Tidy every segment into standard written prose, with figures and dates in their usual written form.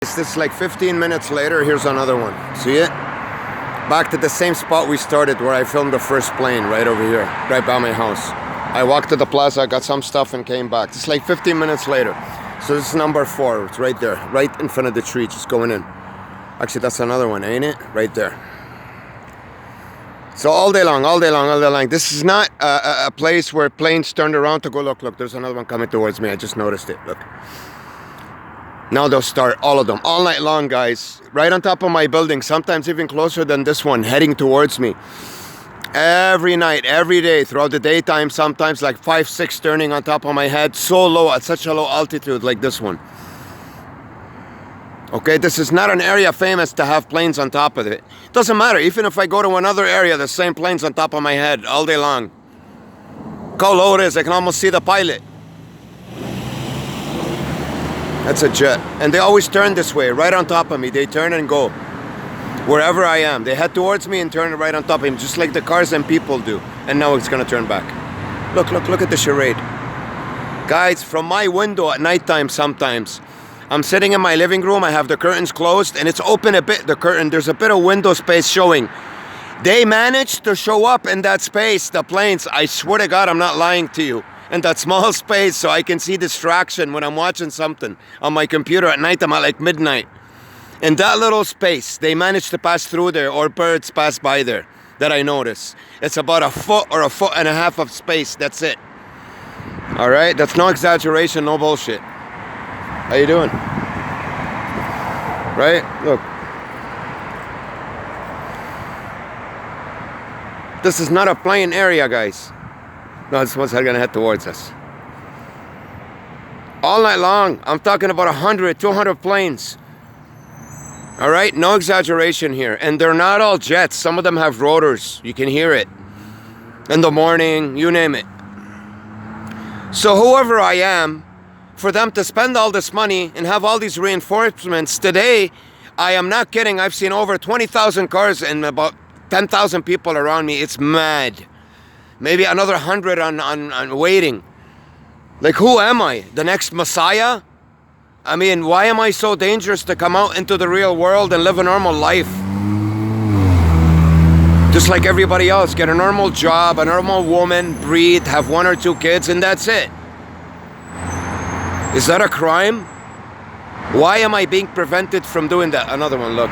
This is like 15 minutes later. Here's another one. See it? Back to the same spot we started where I filmed the first plane, right over here, right by my house. I walked to the plaza, got some stuff and came back. It's like 15 minutes later. So this is number 4. It's right there, right in front of the tree, just going in. Actually, that's another one, ain't it? Right there. So all day long, all day long, all day long. This is not a place where planes turned around to go, look, there's another one coming towards me. I just noticed it, look. Now they'll start, all of them, all night long, guys. Right on top of my building, sometimes even closer than this one, heading towards me. Every night, every day, throughout the daytime, sometimes like 5, 6 turning on top of my head. So low, at such a low altitude like this one. Okay, this is not an area famous to have planes on top of it. Doesn't matter, even if I go to another area, the same planes on top of my head all day long. Look how low it is, I can almost see the pilot. That's a jet. And they always turn this way, right on top of me. They turn and go. Wherever I am. They head towards me and turn right on top of him, just like the cars and people do. And now it's gonna turn back. Look at the charade. Guys, from my window at nighttime sometimes, I'm sitting in my living room, I have the curtains closed, and it's open a bit, the curtain. There's a bit of window space showing. They managed to show up in that space, the planes. I swear to God, I'm not lying to you. In that small space, so I can see distraction when I'm watching something on my computer at night. I'm at like midnight. In that little space, they managed to pass through there, or birds pass by there, that I notice. It's about a foot or a foot and a half of space, that's it. All right, that's no exaggeration, no bullshit. How you doing? Right, look. This is not a plane area, guys. No, this one's gonna head towards us. All night long, I'm talking about 100, 200 planes. All right, no exaggeration here. And they're not all jets. Some of them have rotors. You can hear it. In the morning, you name it. So whoever I am, for them to spend all this money and have all these reinforcements, today, I am not kidding, I've seen over 20,000 cars and about 10,000 people around me. It's mad. Maybe another 100 on waiting. Like, who am I? The next Messiah? I mean, why am I so dangerous to come out into the real world and live a normal life? Just like everybody else, get a normal job, a normal woman, breed, have 1 or 2 kids, and that's it. Is that a crime? Why am I being prevented from doing that? Another one, look.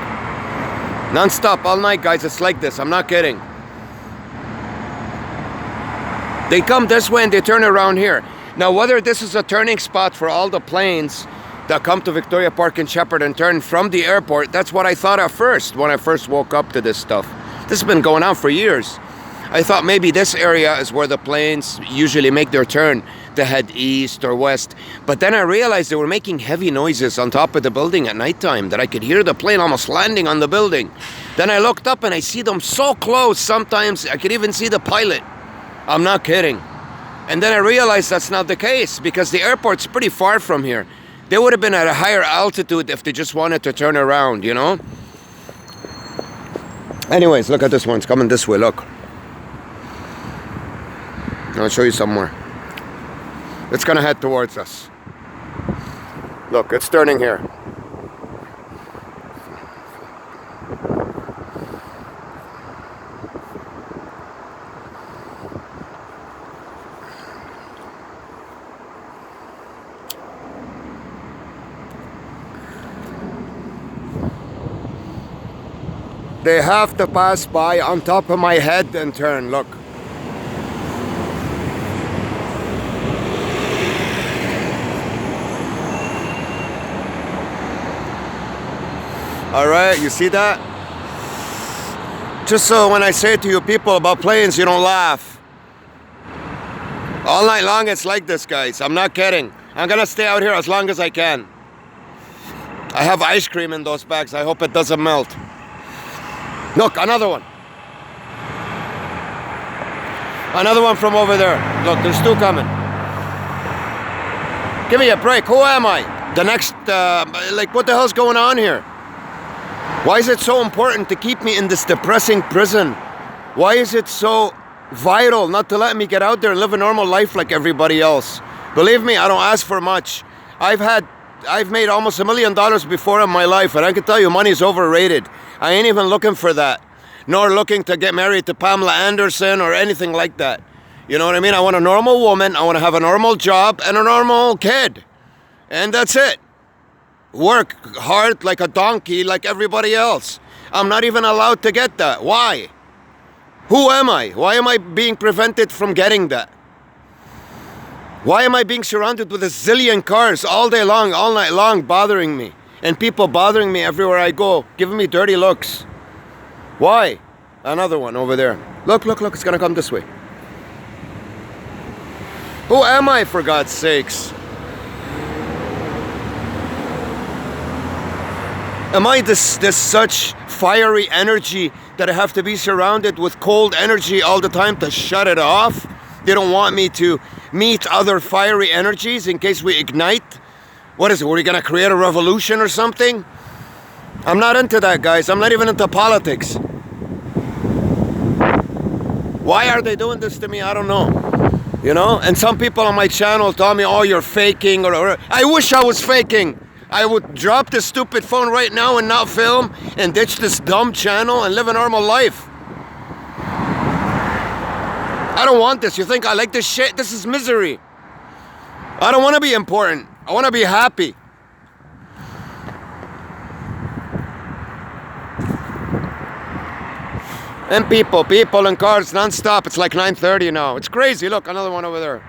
Non-stop, all night, guys, it's like this, I'm not kidding. They come this way and they turn around here. Now, whether this is a turning spot for all the planes that come to Victoria Park and Shepherd and turn from the airport, that's what I thought at first when I first woke up to this stuff. This has been going on for years. I thought maybe this area is where the planes usually make their turn to head east or west. But then I realized they were making heavy noises on top of the building at nighttime, that I could hear the plane almost landing on the building. Then I looked up and I see them so close, sometimes I could even see the pilot. I'm not kidding. And then I realized that's not the case, because the airport's pretty far from here. They would have been at a higher altitude if they just wanted to turn around, you know? Anyways, look at this one. It's coming this way, look. I'll show you some more. It's gonna head towards us. Look, it's turning here. They have to pass by on top of my head and turn, look. All right, you see that? Just so when I say to you people about planes, you don't laugh. All night long it's like this, guys. I'm not kidding. I'm gonna stay out here as long as I can. I have ice cream in those bags. I hope it doesn't melt. Look, another one. Another one from over there. Look, there's 2 coming. Give me a break. Who am I? The next, like, what the hell's going on here? Why is it so important to keep me in this depressing prison? Why is it so vital not to let me get out there and live a normal life like everybody else? Believe me, I don't ask for much. I've had I've made almost $1 million before in my life, and I can tell you money's overrated. I ain't even looking for that, nor looking to get married to Pamela Anderson or anything like that. You know what I mean? I want a normal woman, I want to have a normal job and a normal kid. And that's it. Work hard like a donkey like everybody else. I'm not even allowed to get that. Why? Who am I? Why am I being prevented from getting that? Why am I being surrounded with a zillion cars all day long, all night long, bothering me? And people bothering me everywhere I go, giving me dirty looks. Why? Another one over there. Look, look, look, it's gonna come this way. Who am I, for God's sakes? Am I this such fiery energy that I have to be surrounded with cold energy all the time to shut it off? They don't want me to meet other fiery energies in case we ignite? What is it? Were we gonna create a revolution or something? I'm not into that, guys. I'm not even into politics. Why are they doing this to me? I don't know. You know? And some people on my channel tell me, oh, you're faking, or I wish I was faking. I would drop this stupid phone right now and not film and ditch this dumb channel and live a normal life. I don't want this. You think I like this shit? This is misery. I don't want to be important. I want to be happy. And people and cars non-stop. It's like 9:30 now. It's crazy. Look, another one over there.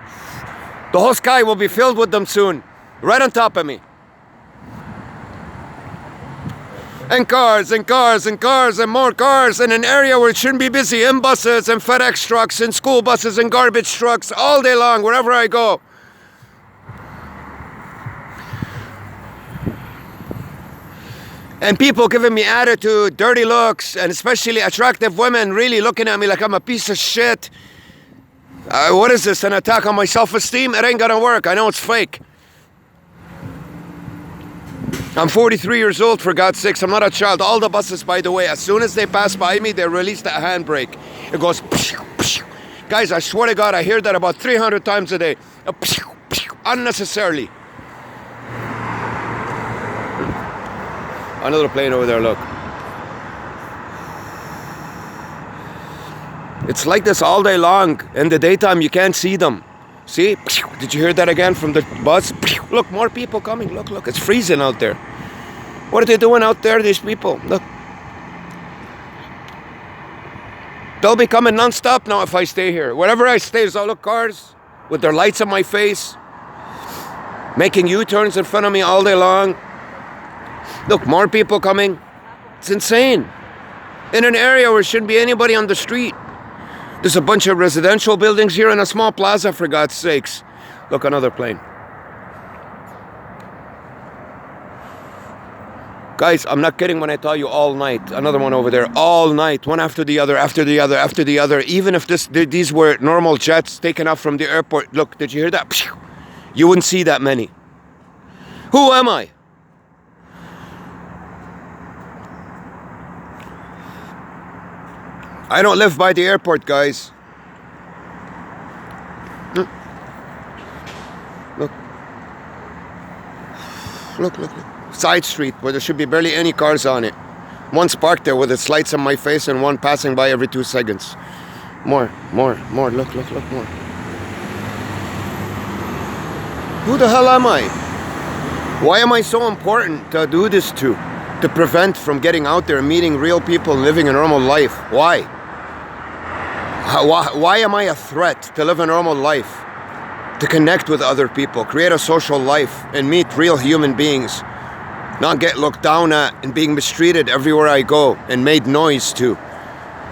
The whole sky will be filled with them soon. Right on top of me. And cars and cars and cars and more cars in an area where it shouldn't be busy. And buses and FedEx trucks and school buses and garbage trucks all day long, wherever I go. And people giving me attitude, dirty looks, and especially attractive women really looking at me like I'm a piece of shit. What is this, an attack on my self-esteem? It ain't gonna work. I know it's fake. I'm 43 years old, for God's sakes. I'm not a child. All the buses, by the way, as soon as they pass by me, they release that handbrake. It goes, pshh, pshh. Guys, I swear to God, I hear that about 300 times a day. Pshh, pshh, unnecessarily. Another plane over there, look. It's like this all day long. In the daytime, you can't see them. See? Did you hear that again from the bus? Look, more people coming. Look, look, it's freezing out there. What are they doing out there, these people? Look. They'll be coming non-stop now if I stay here. Wherever I stay, there's all the cars with their lights on my face, making U-turns in front of me all day long. Look, more people coming. It's insane. In an area where there shouldn't be anybody on the street. There's a bunch of residential buildings here in a small plaza, for God's sakes. Look, another plane. Guys, I'm not kidding when I tell you all night. Another one over there. All night. One after the other, after the other, after the other. Even if these were normal jets taken off from the airport. Look, did you hear that? You wouldn't see that many. Who am I? I don't live by the airport, guys. Look. Look, look, look. Side street where there should be barely any cars on it. One's parked there with its lights on my face and one passing by every 2 seconds. More. Look, look, look, more. Who the hell am I? Why am I so important to do this to prevent from getting out there and meeting real people and living a normal life? Why? Why am I a threat to live a normal life? To connect with other people, create a social life, and meet real human beings. Not get looked down at and being mistreated everywhere I go and made noise to.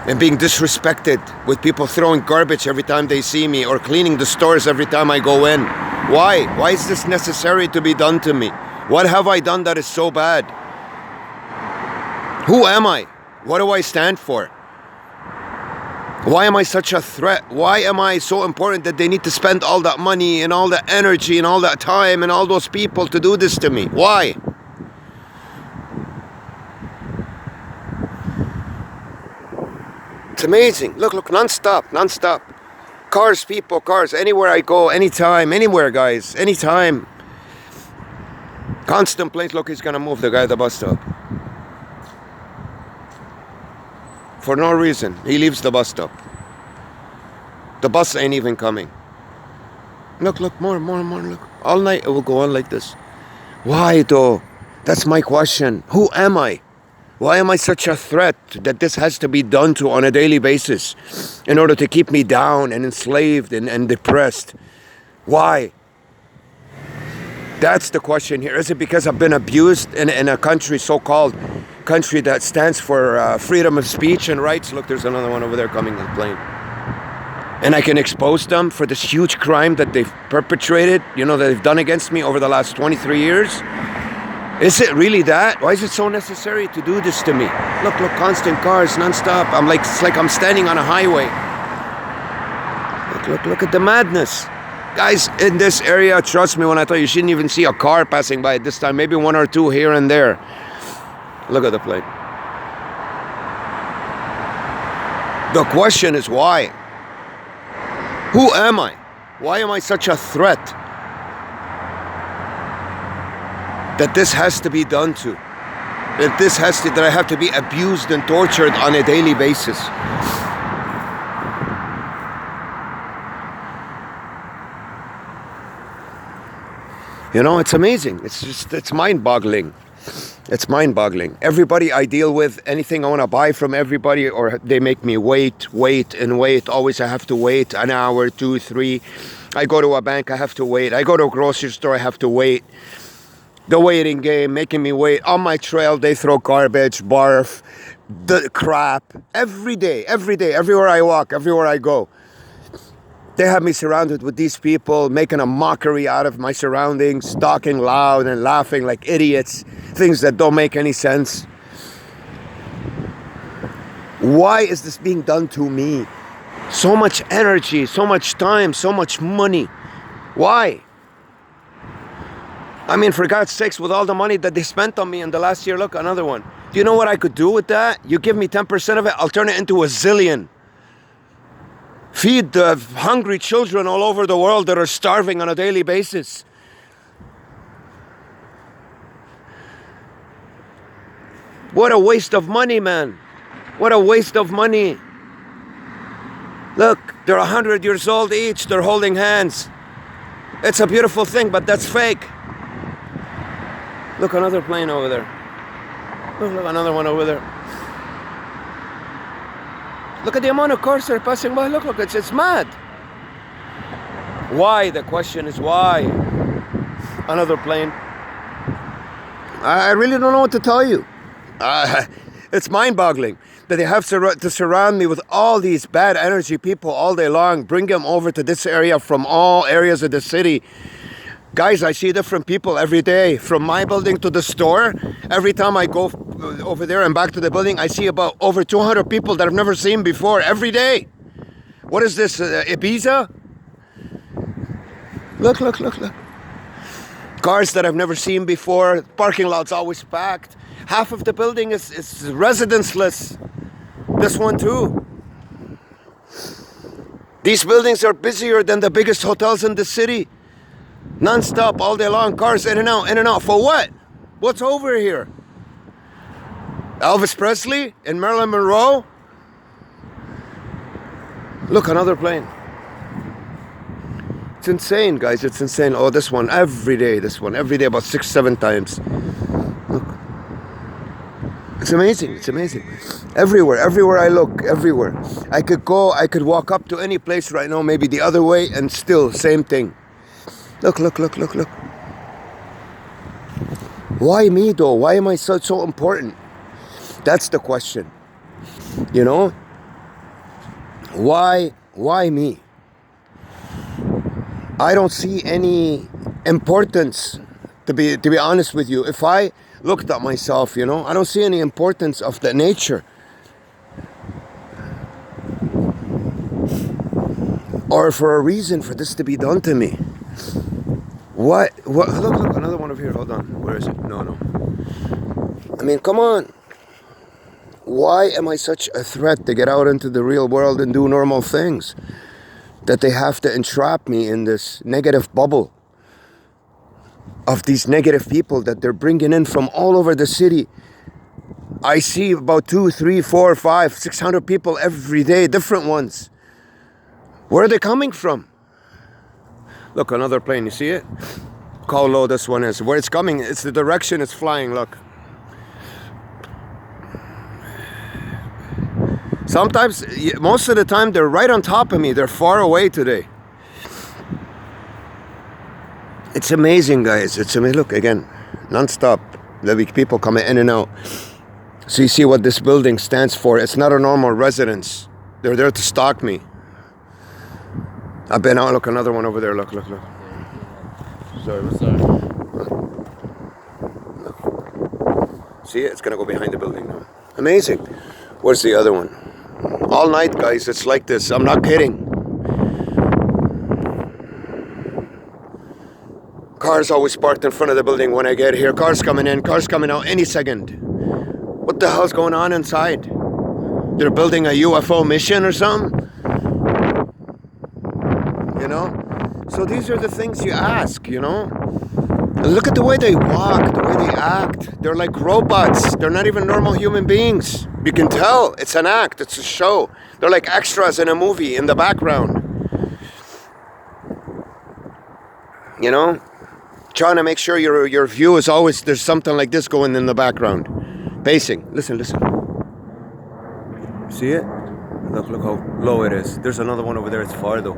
And being disrespected with people throwing garbage every time they see me or cleaning the stores every time I go in. Why? Why is this necessary to be done to me? What have I done that is so bad? Who am I? What do I stand for? Why am I such a threat? Why am I so important that they need to spend all that money and all that energy and all that time and all those people to do this to me? Why? It's amazing. Look, look, non-stop, non-stop. Cars, people, cars, anywhere I go, anytime, anywhere, guys, anytime. Constant planes. Look, he's gonna move the guy at the bus stop. For no reason. He leaves the bus stop. The bus ain't even coming. Look, more, look. All night it will go on like this. Why though? That's my question. Who am I? Why am I such a threat that this has to be done to on a daily basis in order to keep me down and enslaved and depressed? Why? That's the question here. Is it because I've been abused in a country, so-called country that stands for freedom of speech and rights? Look, there's another one over there coming in the plane. And I can expose them for this huge crime that they've perpetrated, that they've done against me over the last 23 years? Is it really that? Why is it so necessary to do this to me? Look, constant cars, non-stop. It's like I'm standing on a highway. Look at the madness. Guys, in this area, trust me when I tell you, you shouldn't even see a car passing by at this time. Maybe one or two here and there. Look at the plane. The question is why? Who am I? Why am I such a threat that this has to be done to? That I have to be abused and tortured on a daily basis? It's amazing. It's mind-boggling. It's mind-boggling. Everybody I deal with, anything I want to buy from everybody, or they make me wait. Always I have to wait an hour, 2, 3. I go to a bank, I have to wait. I go to a grocery store, I have to wait. The waiting game, making me wait. On my trail, they throw garbage, barf, the crap. Every day, everywhere I walk, everywhere I go. They have me surrounded with these people, making a mockery out of my surroundings, talking loud and laughing like idiots, things that don't make any sense. Why is this being done to me? So much energy, so much time, so much money. Why? I mean, for God's sakes, with all the money that they spent on me in the last year, look, another one. Do you know what I could do with that? You give me 10% of it, I'll turn it into a zillion. Feed the hungry children all over the world that are starving on a daily basis. What a waste of money, man. What a waste of money. Look, they're 100 years old each. They're holding hands. It's a beautiful thing, but that's fake. Look, another plane over there. Look, another one over there. Look at the amount of cars that are passing by. Look, it's mad. Why? The question is why? Another plane. I really don't know what to tell you. It's mind-boggling that they have to surround me with all these bad energy people all day long, bring them over to this area from all areas of the city. Guys, I see different people every day, from my building to the store. Every time I go over there and back to the building, I see about over 200 people that I've never seen before every day. What is this, Ibiza? Look. Cars that I've never seen before. Parking lot's always packed. Half of the building is residenceless. This one too. These buildings are busier than the biggest hotels in the city. Non-stop, all day long, cars in and out. For what? What's over here? Elvis Presley and Marilyn Monroe? Look, another plane. It's insane, guys. It's insane. Oh, this one every day, about 6-7 times. Look. It's amazing. Everywhere I look, everywhere. I could walk up to any place right now, maybe the other way, and still, same thing. Look. Why me though? Why am I so important? That's the question. Why me? I don't see any importance, to be honest with you. If I looked at myself, I don't see any importance of the nature. Or for a reason for this to be done to me. What? Look, another one over here. Hold on. Where is it? No. I mean, come on. Why am I such a threat to get out into the real world and do normal things? That they have to entrap me in this negative bubble. of these negative people that they're bringing in from all over the city. I see about 2, 3, 4, 5, 600 people every day, different ones. Where are they coming from? Look, another plane, you see it? Look how low this one is. Where it's coming, it's the direction it's flying, look. Sometimes, most of the time, they're right on top of me. They're far away today. It's amazing, guys. It's amazing. Look, again, non-stop. There'll be people coming in and out. So you see what this building stands for. It's not a normal residence. They're there to stalk me. I've been out. Look, another one over there. Look, look, look. Sorry. Look. See it? It's going to go behind the building now. Amazing. Where's the other one? All night, guys. It's like this. I'm not kidding. Cars always parked in front of the building when I get here. Cars coming in, cars coming out any second. What the hell's going on inside? They're building a UFO mission or something? You know? So these are the things you ask, you know? And look at the way they walk, the way they act. They're like robots. They're not even normal human beings. You can tell it's an act, it's a show. They're like extras in a movie in the background. You know? Trying to make sure your view is always, there's something like this going in the background. Pacing. Listen, listen. See it? Look, look how low it is. There's another one over there. It's far though.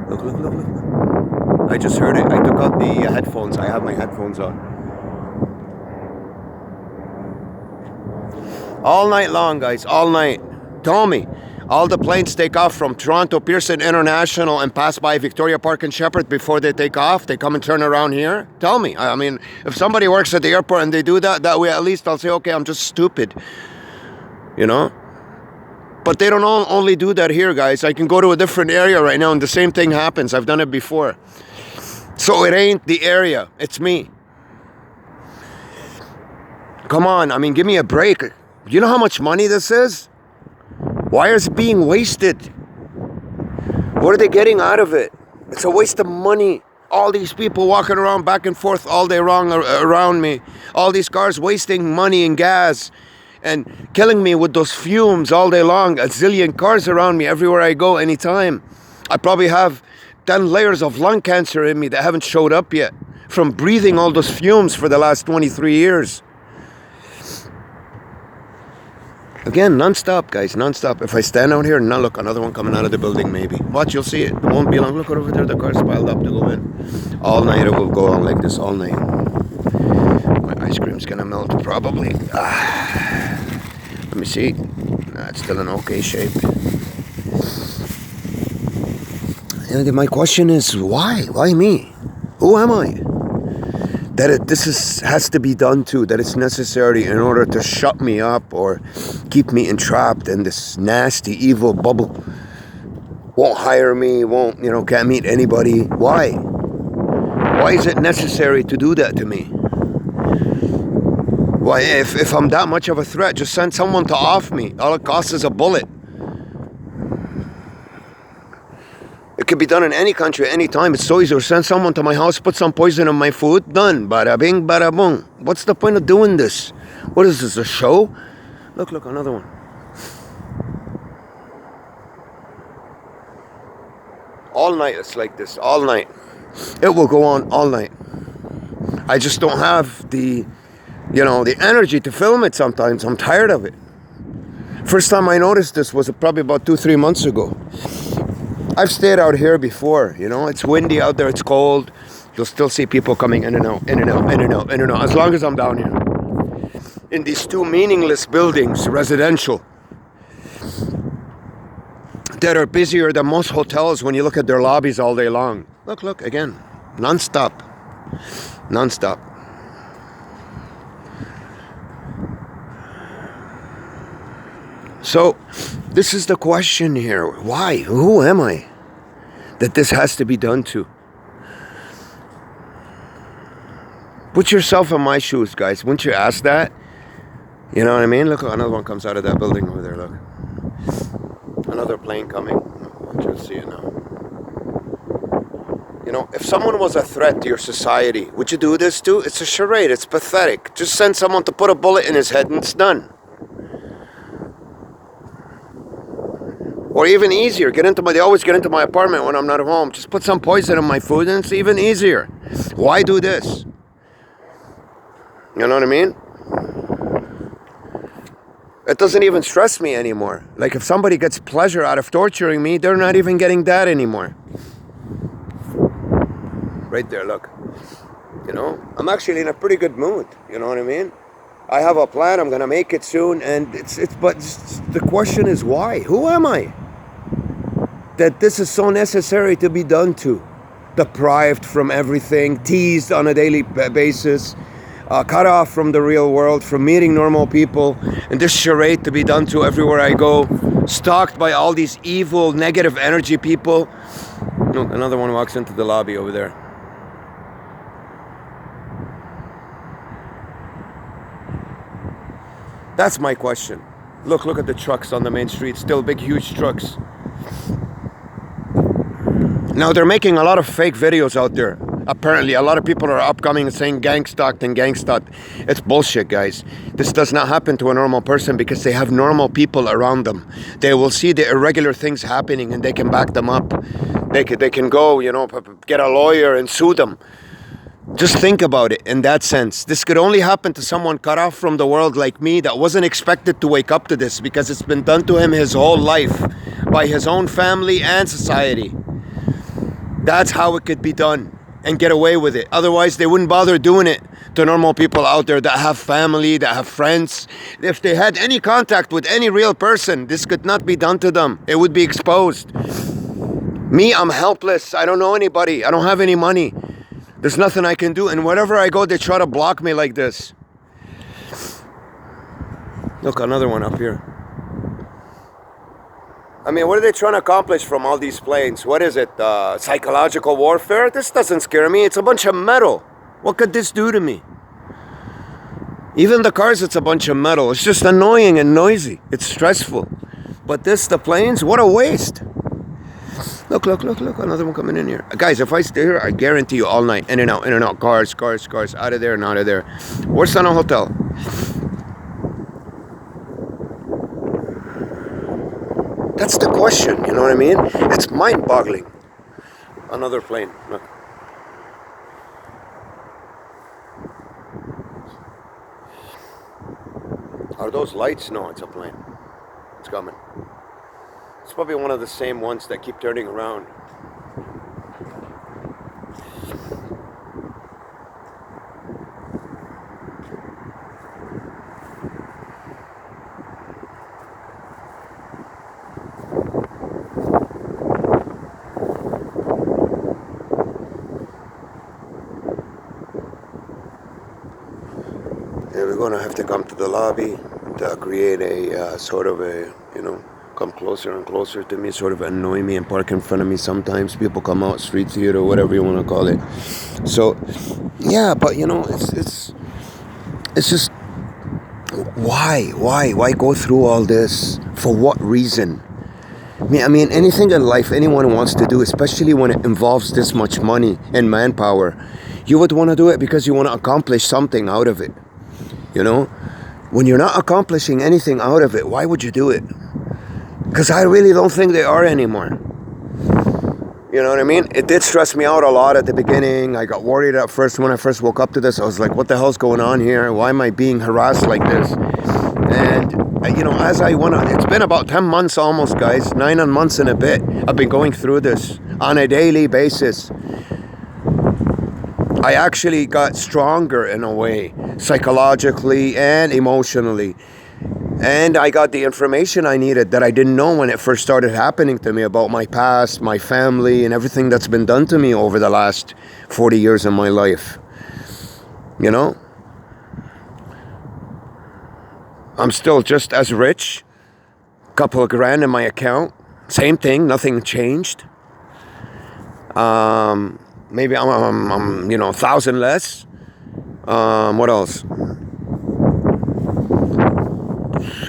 Look, look, look, look. I just heard it. I took out the headphones. I have my headphones on. All night long, guys. All night. Tell me. All the planes take off from Toronto Pearson International and pass by Victoria Park and Shepherd before they take off. They come and turn around here. Tell me. I mean, if somebody works at the airport and they do that, that way at least I'll say, okay, I'm just stupid. You know? But they don't only do that here, guys. I can go to a different area right now and the same thing happens. I've done it before. So it ain't the area. It's me. Come on. I mean, give me a break. You know how much money this is? Why is it being wasted? What are they getting out of it? It's a waste of money. All these people walking around back and forth all day long around me. All these cars wasting money and gas and killing me with those fumes all day long. A zillion cars around me everywhere I go, anytime. I probably have 10 layers of lung cancer in me that haven't showed up yet from breathing all those fumes for the last 23 years. Again, non-stop, guys, non-stop. If I stand out here, now look, another one coming out of the building maybe. Watch, you'll see it. It won't be long. Look over there, the car's piled up to go in. All night it will go on like this, all night. My ice cream's gonna melt, probably. Let me see. Nah, it's still in okay shape. And my question is, why? Why me? Who am I? That this has to be done to, that it's necessary in order to shut me up or keep me entrapped in this nasty, evil bubble. Won't hire me, won't, you know, can't meet anybody. Why? Why is it necessary to do that to me? Why, if I'm that much of a threat, just send someone to off me. All it costs is a bullet. It could be done in any country, any time. It's so easy. Or send someone to my house, put some poison in my food, done. Bada bing, bada boom. What's the point of doing this? What is this, a show? Look, look, another one. All night it's like this, all night. It will go on all night. I just don't have the, you know, the energy to film it sometimes. I'm tired of it. First time I noticed this was probably about 2-3 months ago. I've stayed out here before, you know, it's windy out there, it's cold. You'll still see people coming in and out, in and out, in and out, in and out, as long as I'm down here. In these two meaningless buildings, residential, that are busier than most hotels when you look at their lobbies all day long. Look, look, again, non-stop, non-stop. So, this is the question here. Why? Who am I that this has to be done to? Put yourself in my shoes, guys. Wouldn't you ask that? You know what I mean? Look, another one comes out of that building over there, look. Another plane coming. You'll see it now. You know, if someone was a threat to your society, would you do this too? It's a charade. It's pathetic. Just send someone to put a bullet in his head and it's done. Or even easier, they always get into my apartment when I'm not home. Just put some poison in my food and it's even easier. Why do this? You know what I mean? It doesn't even stress me anymore. Like if somebody gets pleasure out of torturing me, they're not even getting that anymore. Right there, look. You know, I'm actually in a pretty good mood. You know what I mean? I have a plan. I'm gonna make it soon, and but the question is why? Who am I? That this is so necessary to be done to, deprived from everything, teased on a daily basis, cut off from the real world, from meeting normal people, and this charade to be done to everywhere I go, stalked by all these evil, negative energy people. Look, another one walks into the lobby over there. That's my question. Look at the trucks on the main street, still big, huge trucks. Now they're making a lot of fake videos out there. Apparently, a lot of people are upcoming and saying gang stalked and gang stalked. It's bullshit, guys. This does not happen to a normal person because they have normal people around them. They will see the irregular things happening and they can back them up. They can go, you know, get a lawyer and sue them. Just think about it in that sense. This could only happen to someone cut off from the world like me that wasn't expected to wake up to this because it's been done to him his whole life by his own family and society. That's how it could be done and get away with it. Otherwise, they wouldn't bother doing it to normal people out there that have family, that have friends. If they had any contact with any real person, this could not be done to them. It would be exposed. Me, I'm helpless. I don't know anybody. I don't have any money. There's nothing I can do. And wherever I go, they try to block me like this. Look, another one up here. I mean, what are they trying to accomplish from all these planes? What is it? Psychological warfare? This doesn't scare me. It's a bunch of metal. What could this do to me? Even the cars, it's a bunch of metal. It's just annoying and noisy. It's stressful. But the planes, what a waste. Look, another one coming in here. Guys, if I stay here, I guarantee you all night, in and out, cars, out of there and out of there. Worse than a hotel. That's the question, you know what I mean? It's mind-boggling. Another plane, look. Are those lights? No, it's a plane. It's coming. It's probably one of the same ones that keep turning around. Yeah, we're gonna have to come to the lobby to create a sort of a, you know, come closer and closer to me, sort of annoy me and park in front of me sometimes. People come out, street theater, whatever you want to call it. So, yeah, but you know, it's just, why go through all this? For what reason? I mean, anything in life anyone wants to do, especially when it involves this much money and manpower, you would want to do it because you want to accomplish something out of it. You know, when you're not accomplishing anything out of it, why would you do it? Because I really don't think they are anymore. You know what I mean? It did stress me out a lot at the beginning. I got worried at first when I first woke up to this. I was like, what the hell's going on here? Why am I being harassed like this? And, you know, as I went on, it's been about 10 months almost, guys. 9 months and a bit. I've been going through this on a daily basis. I actually got stronger in a way, psychologically and emotionally. And I got the information I needed that I didn't know when it first started happening to me about my past, my family, and everything that's been done to me over the last 40 years of my life. You know? I'm still just as rich. Couple of grand in my account. Same thing, nothing changed. Maybe I'm you know, 1,000 less. What else?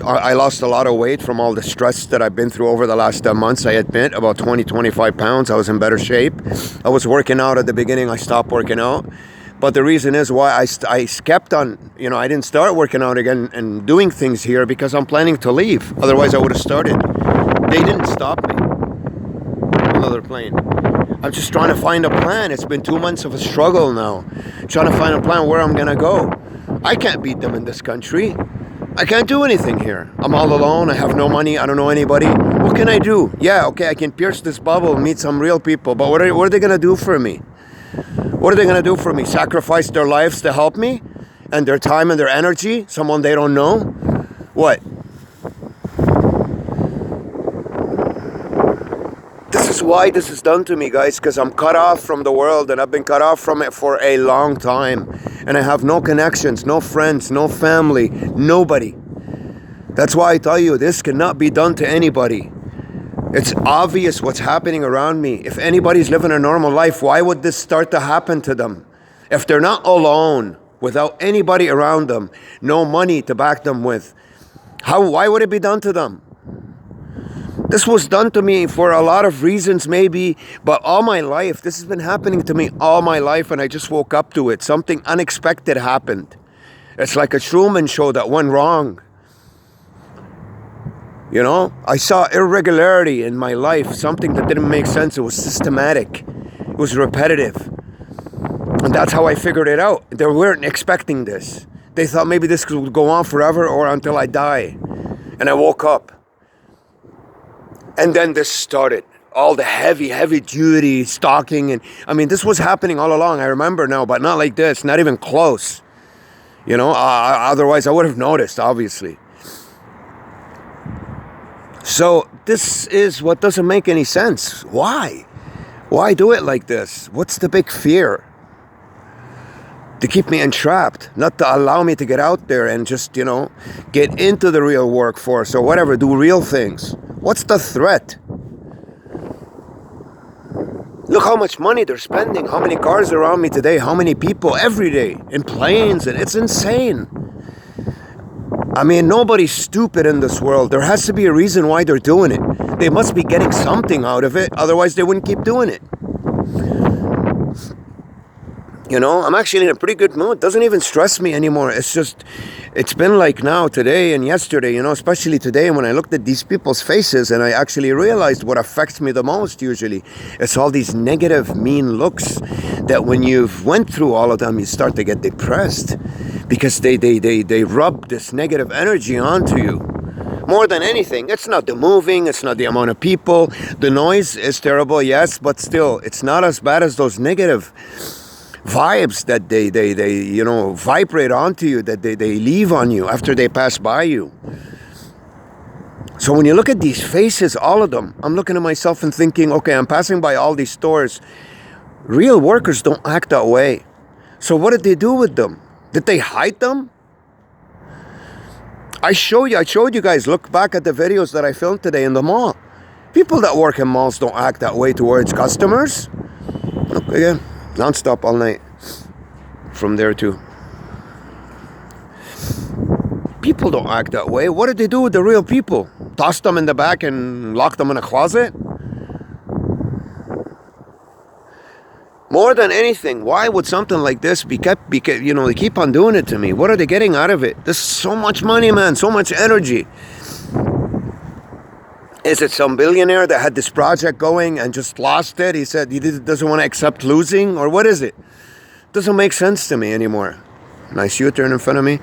I lost a lot of weight from all the stress that I've been through over the last months. I admit, about 20-25 pounds. I was in better shape. I was working out at the beginning. I stopped working out. But the reason is why I kept on, I didn't start working out again and doing things here because I'm planning to leave. Otherwise, I would have started. They didn't stop me. Another plane. I'm just trying to find a plan. It's been 2 months of a struggle now. Trying to find a plan where I'm going to go. I can't beat them in this country. I can't do anything here. I'm all alone. I have no money. I don't know anybody. What can I do? Yeah, okay, I can pierce this bubble, meet some real people. But what are they going to do for me? What are they going to do for me? Sacrifice their lives to help me? And their time and their energy? Someone they don't know? What? This is why this is done to me, guys, because I'm cut off from the world, and I've been cut off from it for a long time. And I have no connections, no friends, no family, nobody. That's why I tell you, this cannot be done to anybody. It's obvious what's happening around me. If anybody's living a normal life, why would this start to happen to them? If they're not alone, without anybody around them, no money to back them with, why would it be done to them? This was done to me for a lot of reasons maybe, but all my life, this has been happening to me all my life, and I just woke up to it. Something unexpected happened. It's like a Truman Show that went wrong. I saw irregularity in my life, something that didn't make sense. It was systematic. It was repetitive. And that's how I figured it out. They weren't expecting this. They thought maybe this could go on forever or until I die. And I woke up. And then this started. All the heavy duty stalking. And this was happening all along. I remember now, but not like this. Not even close. Otherwise I would have noticed, obviously. So this is what doesn't make any sense. Why? Why do it like this? What's the big fear? To keep me entrapped, not to allow me to get out there and just, get into the real workforce or whatever, do real things. What's the threat? Look how much money they're spending, how many cars are around me today, how many people every day in planes, and it's insane. Nobody's stupid in this world. There has to be a reason why they're doing it. They must be getting something out of it, otherwise they wouldn't keep doing it. I'm actually in a pretty good mood. It doesn't even stress me anymore. It's been like now, today and yesterday, especially today when I looked at these people's faces and I actually realized what affects me the most usually. It's all these negative, mean looks that when you've went through all of them, you start to get depressed because they rub this negative energy onto you. More than anything, it's not the moving, it's not the amount of people. The noise is terrible, yes, but still, it's not as bad as those negative vibes that they vibrate onto you, that they leave on you after they pass by you. So when you look at these faces, all of them, I'm looking at myself and thinking, okay, I'm passing by all these stores. Real workers don't act that way. So what did they do with them? Did they hide them? I showed you guys, look back at the videos that I filmed today in the mall. People that work in malls don't act that way towards customers. Look again. Non-stop all night from there too. People don't act that way. What did they do with the real people? Toss them in the back and lock them in a closet? More than anything, why would something like this be kept, they keep on doing it to me. What are they getting out of it? There's so much money, man, so much energy. Is it some billionaire that had this project going and just lost it? He said he doesn't want to accept losing? Or what is it? Doesn't make sense to me anymore. Nice U-turn in front of me.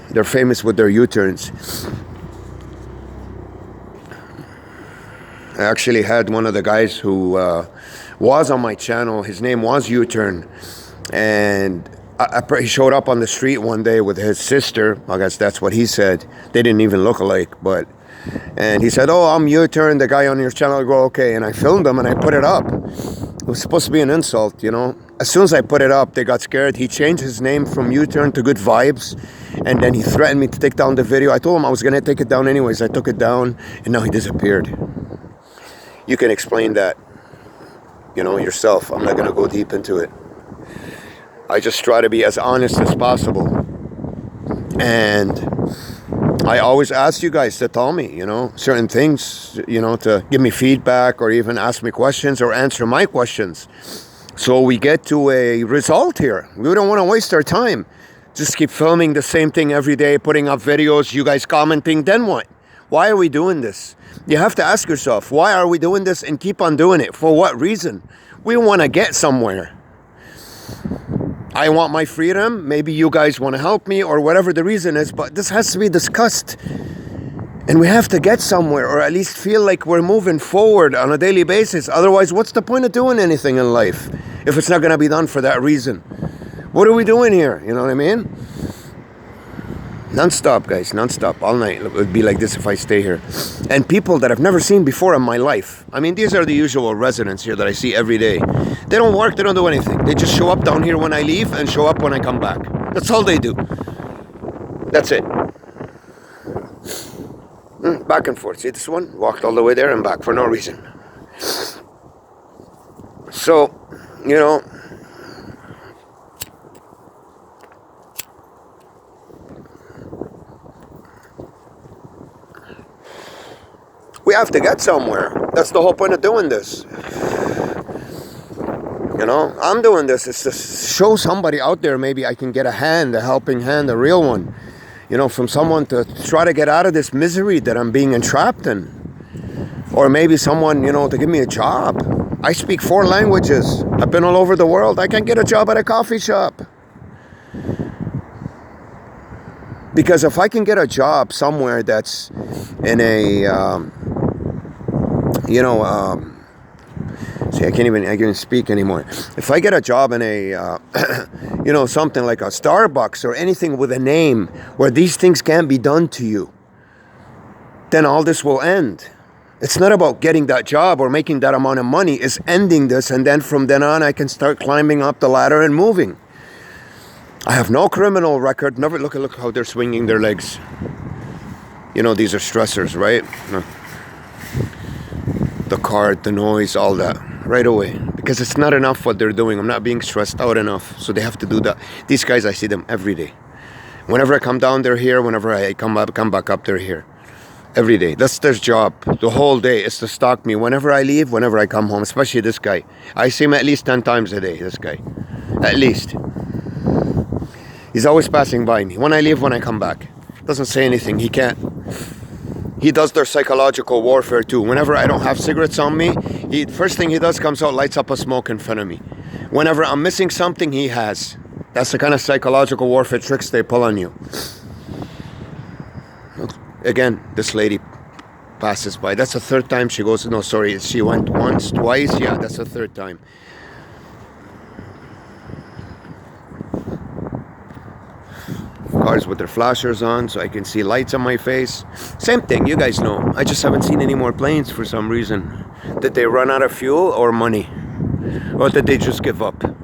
They're famous with their U-turns. I actually had one of the guys who was on my channel. His name was U-turn. And he showed up on the street one day with his sister. I guess that's what he said. They didn't even look alike, but... And he said, oh, I'm U-turn, the guy on your channel. I go, okay. And I filmed him and I put it up. It was supposed to be an insult, As soon as I put it up, they got scared. He changed his name from U-turn to Good Vibes. And then he threatened me to take down the video. I told him I was going to take it down anyways. I took it down and now he disappeared. You can explain that, yourself. I'm not going to go deep into it. I just try to be as honest as possible. And I always ask you guys to tell me, certain things, to give me feedback or even ask me questions or answer my questions. So we get to a result here. We don't want to waste our time. Just keep filming the same thing every day, putting up videos, you guys commenting, then what? Why are we doing this? You have to ask yourself, why are we doing this, and keep on doing it? For what reason? We want to get somewhere. I want my freedom. Maybe you guys want to help me or whatever the reason is, but this has to be discussed. And we have to get somewhere, or at least feel like we're moving forward on a daily basis. Otherwise, what's the point of doing anything in life if it's not going to be done for that reason? What are we doing here? You know what I mean? Non-stop, guys, non-stop, all night. It would be like this if I stay here. And people that I've never seen before in my life. I mean, these are the usual residents here that I see every day. They don't work, they don't do anything. They just show up down here when I leave and show up when I come back. That's all they do. That's it. Back and forth. See this one? Walked all the way there and back for no reason. So, we have to get somewhere. That's the whole point of doing this. I'm doing this. It's to show somebody out there, maybe I can get a hand, a helping hand, a real one. From someone to try to get out of this misery that I'm being entrapped in. Or maybe someone, to give me a job. I speak 4 languages. I've been all over the world. I can't get a job at a coffee shop. Because if I can get a job somewhere that's in a, see, I can't even speak anymore. If I get a job in a, something like a Starbucks or anything with a name where these things can't be done to you, then all this will end. It's not about getting that job or making that amount of money. It's ending this, and then from then on, I can start climbing up the ladder and moving. I have no criminal record. Never look how they're swinging their legs. These are stressors, right? The card, the noise, all that, right away. Because it's not enough what they're doing. I'm not being stressed out enough, so they have to do that. These guys, I see them every day. Whenever I come down, they're here. Whenever I come back up, they're here. Every day. That's their job. The whole day is to stalk me. Whenever I leave, whenever I come home, especially this guy. I see him at least 10 times a day, this guy. At least. He's always passing by me. When I leave, when I come back. Doesn't say anything. He can't. He does their psychological warfare too. Whenever I don't have cigarettes on me, first thing he does, comes out, lights up a smoke in front of me. Whenever I'm missing something, he has. That's the kind of psychological warfare tricks they pull on you. Again, this lady passes by. That's the 3rd time she goes. No, sorry, she went once, twice. Yeah, that's the 3rd time. Cars with their flashers on so I can see lights on my face. Same thing, you guys know. I just haven't seen any more planes for some reason. Did they run out of fuel or money? Or did they just give up?